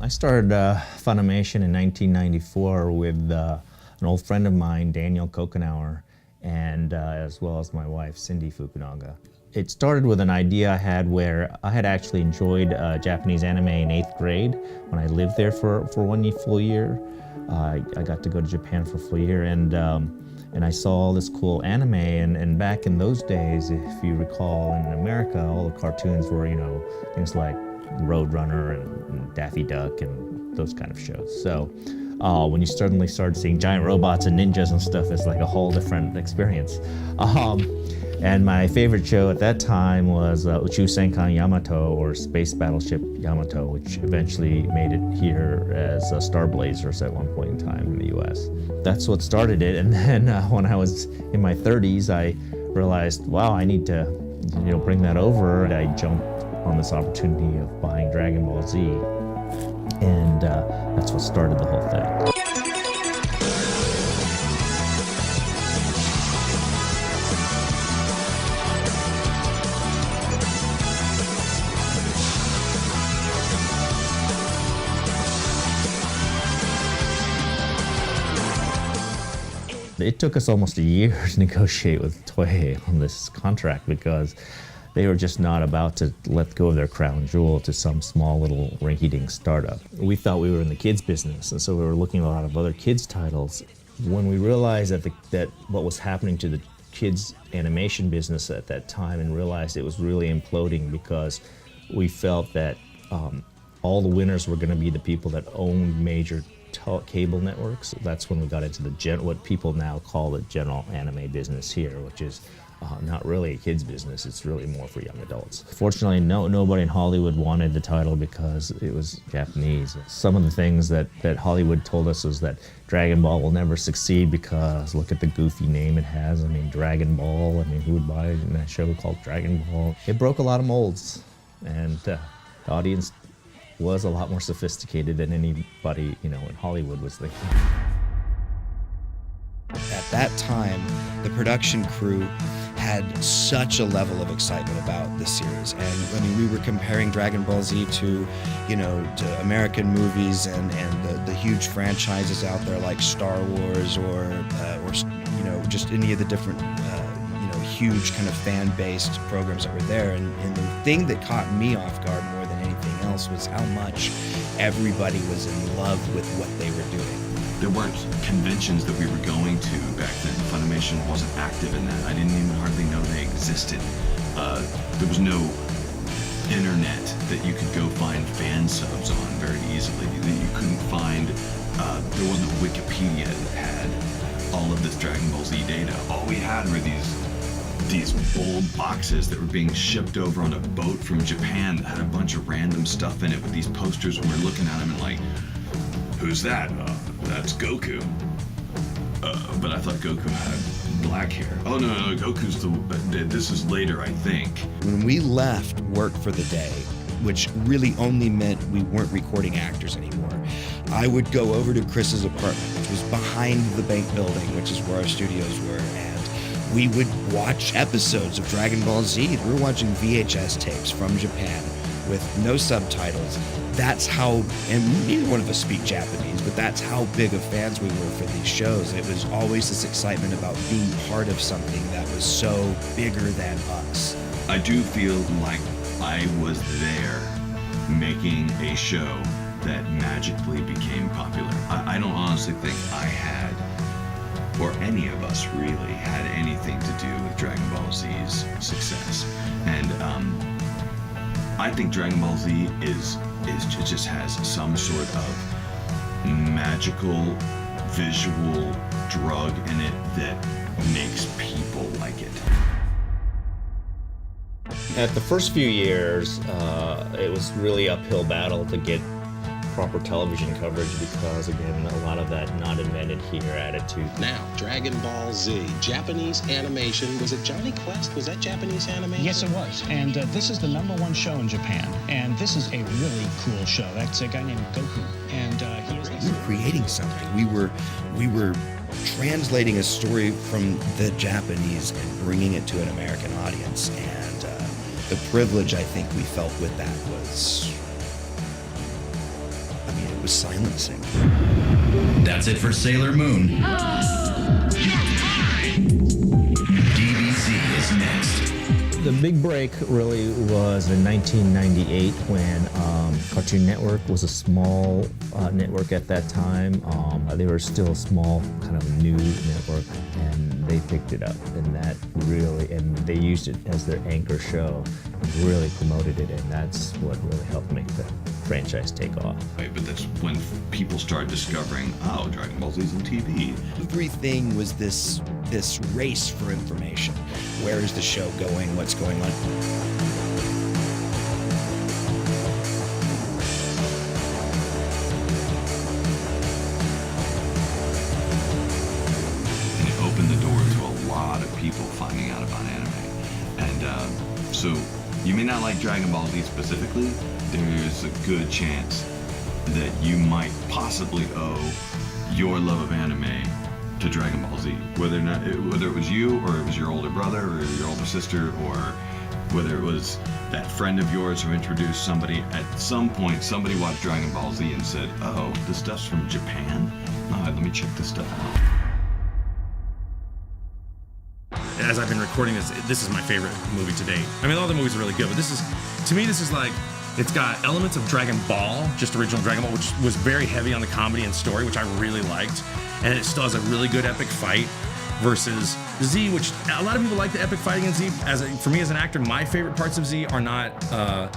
I started Funimation in 1994 with an old friend of mine, Daniel Kokenauer, and as well as my wife, Cindy Fukunaga. It started with an idea I had where I had actually enjoyed Japanese anime in 8th grade when I lived there for one full year. I got to go to Japan for a full year, and I saw all this cool anime, and back in those days, if you recall, in America, all the cartoons were, things like Roadrunner and Daffy Duck and those kind of shows. So when you suddenly started seeing giant robots and ninjas and stuff, it's like a whole different experience. And my favorite show at that time was Uchu Senkan Yamato, or Space Battleship Yamato, which eventually made it here as Star Blazers at one point in time in the US. That's what started it, and then when I was in my 30s, I realized, wow, I need to bring that over. I jumped on this opportunity of buying Dragon Ball Z, and that's what started the whole thing. It took us almost a year to negotiate with Toei on this contract because they were just not about to let go of their crown jewel to some small little rinky-dink startup. We thought we were in the kids business, and so we were looking at a lot of other kids titles. When we realized that what was happening to the kids animation business at that time, and realized it was really imploding because we felt that all the winners were going to be the people that owned major cable networks. That's when we got into what people now call the general anime business here, which is not really a kid's business. It's really more for young adults. Fortunately, nobody in Hollywood wanted the title because it was Japanese. Some of the things that Hollywood told us was that Dragon Ball will never succeed because look at the goofy name it has. I mean, Dragon Ball. I mean, who would buy a show called Dragon Ball? It broke a lot of molds, and the audience was a lot more sophisticated than anybody, in Hollywood was thinking. At that time, the production crew had such a level of excitement about the series, and I mean, we were comparing Dragon Ball Z to American movies and the huge franchises out there like Star Wars or just any of the different huge kind of fan-based programs that were there. And the thing that caught me off guard more than anything else was how much everybody was in love with what they were doing. There weren't conventions that we were going to back then. Funimation wasn't active in that. I didn't even hardly know they existed. There was no internet that you could go find fan subs on very easily. That you couldn't find, there wasn't a Wikipedia that had all of this Dragon Ball Z data. All we had were these old boxes that were being shipped over on a boat from Japan that had a bunch of random stuff in it with these posters, and we're looking at them and like, who's that? That's Goku. But I thought Goku had black hair. Oh no, Goku's this is later, I think. When we left work for the day, which really only meant we weren't recording actors anymore, I would go over to Chris's apartment, which was behind the bank building, which is where our studios were, and we would watch episodes of Dragon Ball Z. We were watching VHS tapes from Japan with no subtitles. That's how, and neither one of us speak Japanese, but that's how big of fans we were for these shows. It was always this excitement about being part of something that was so bigger than us. I do feel like I was there making a show that magically became popular. I don't honestly think I had, or any of us really, had anything to do with Dragon Ball Z's success. And I think Dragon Ball Z just has some sort of magical visual drug in it that makes people like it. At the first few years, it was really uphill battle to get proper television coverage because, again, a lot of that not invented here attitude. Now, Dragon Ball Z, Japanese animation. Was it Johnny Quest? Was that Japanese animation? Yes, it was. And this is the #1 show in Japan. And this is a really cool show. That's a guy named Goku. And he is... We were creating something. We were translating a story from the Japanese and bringing it to an American audience. And the privilege I think we felt with that was... was silencing. That's it for Sailor Moon. DBZ is next. The big break really was in 1998 when Cartoon Network was a small network at that time. They were still a small kind of new network, and they picked it up, and that really, and they used it as their anchor show, and really promoted it, and that's what really helped make the franchise take off. Right, but that's when people started discovering, oh, Dragon Ball Z's on TV. Everything was this race for information. Where is the show going? What's going on? And it opened the door to a lot of people finding out about anime. And so you may not like Dragon Ball Z specifically, there's a good chance that you might possibly owe your love of anime to Dragon Ball Z, whether it was you, or it was your older brother, or your older sister, or whether it was that friend of yours who introduced somebody. At some point, somebody watched Dragon Ball Z and said, "Oh, this stuff's from Japan. Let me check this stuff out." As I've been recording this is my favorite movie to date. I mean, all the movies are really good, but this is like, it's got elements of Dragon Ball, just original Dragon Ball, which was very heavy on the comedy and story, which I really liked. And it still has a really good epic fight versus Z, which a lot of people like the epic fighting in Z. For me as an actor, my favorite parts of Z are not the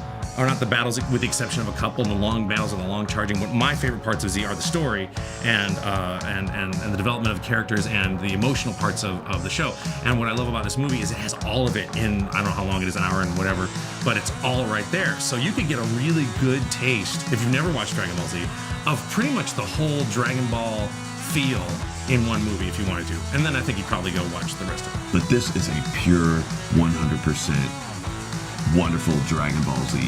battles, with the exception of a couple, and the long battles and the long charging. What my favorite parts of Z are the story and the development of characters and the emotional parts of the show. And what I love about this movie is it has all of it in, I don't know how long it is, an hour and whatever, but it's all right there. So you could get a really good taste, if you've never watched Dragon Ball Z, of pretty much the whole Dragon Ball feel in one movie if you wanted to. And then I think you'd probably go watch the rest of it. But this is a pure 100% wonderful Dragon Ball Z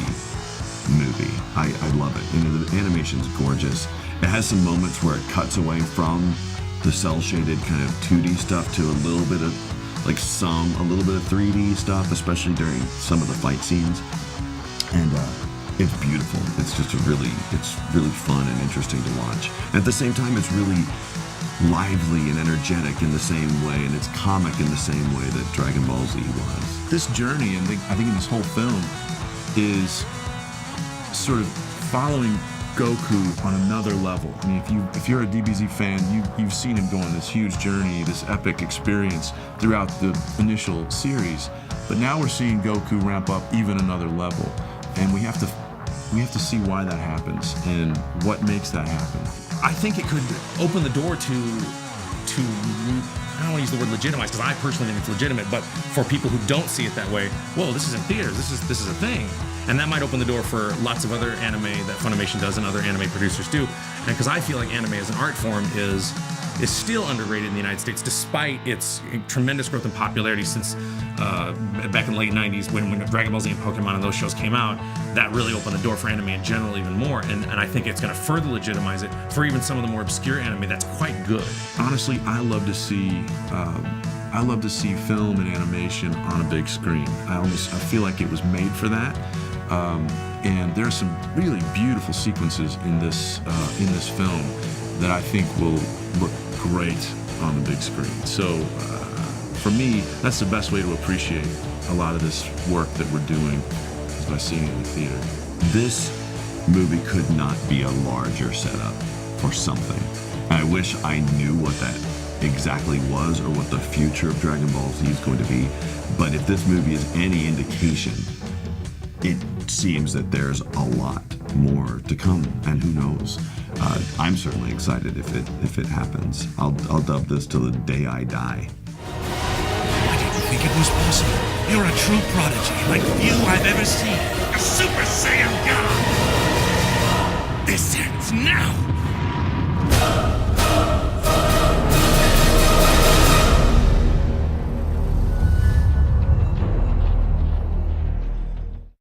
movie. I love it. You know, the animation's gorgeous. It has some moments where it cuts away from the cel-shaded kind of 2D stuff to a little bit of 3D stuff, especially during some of the fight scenes. And it's beautiful. It's just it's really fun and interesting to watch. And at the same time, it's really lively and energetic in the same way, and it's comic in the same way that Dragon Ball Z was. This journey, and I think in this whole film, is sort of following Goku on another level. I mean, if you're a DBZ fan, you've seen him go on this huge journey, this epic experience throughout the initial series. But now we're seeing Goku ramp up even another level, and we have to see why that happens and what makes that happen. I think it could open the door to I don't want to use the word legitimize, because I personally think it's legitimate, but for people who don't see it that way, whoa, this is in theaters, this is a thing. And that might open the door for lots of other anime that Funimation does and other anime producers do. And because I feel like anime as an art form is still underrated in the United States, despite its tremendous growth in popularity since back in the late 90s when Dragon Ball Z and Pokemon and those shows came out. That really opened the door for anime in general even more, and I think it's going to further legitimize it for even some of the more obscure anime that's quite good. Honestly, I love to see film and animation on a big screen. I feel like it was made for that. And there are some really beautiful sequences in this film that I think will look great on the big screen. So for me, that's the best way to appreciate a lot of this work that we're doing, is by seeing it in the theater. This movie could not be a larger setup for something. I wish I knew what that exactly was, or what the future of Dragon Ball Z is going to be. But if this movie is any indication, it seems that there's a lot more to come, and who knows. I'm certainly excited if it happens. I'll dub this till the day I die. I didn't think it was possible. You're a true prodigy, like few I've ever seen. A Super Saiyan God! This ends now!